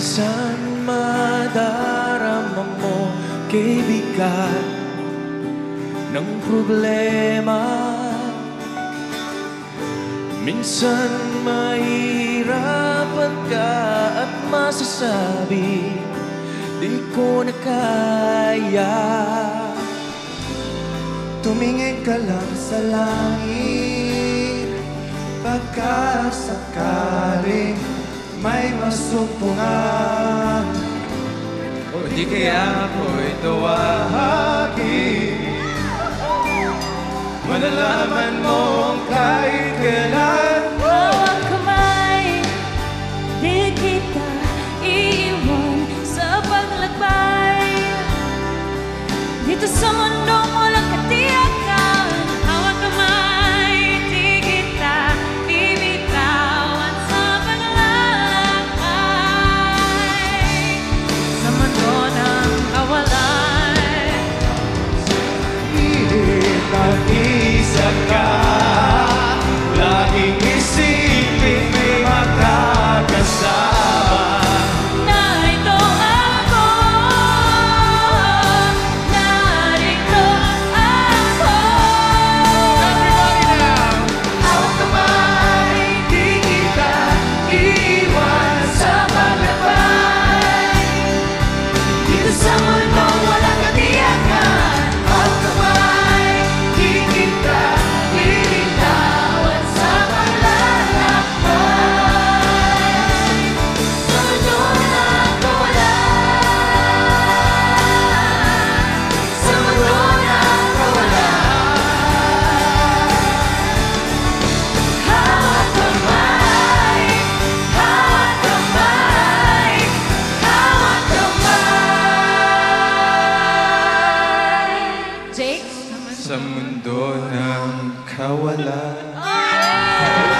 Minsan madarama mo kay bigat ng problema. Minsan mahirapan ka at masasabi, di ko na kaya. Tumingin ka lang sa langit, baka sakaling may masumpungan, o di kaya ako'y tawagin. Malalaman mo ang kahit kailan. Hawak kamay, di kita iiwan sa paglakbay. Dito sa mundong walang katiyakan. Hawak kamay, di kita bibitawan sa paglalakbay. Sa mundo ng kawalan, Isa ka, laging isipin may makakasama. narito ako, narito ako. Hawak kamay, di kita iiwan sa paglakbay. Dito sa mundong walang katiyakan. Hawak kamay, di kita iiwan sa paglalakbay. Sa mundo ng kawalan, sa mundo ng kawalan. Hawak kamay, hawak kamay, hawak kamay. Jake? Sa mundo ng kawalan. Oh!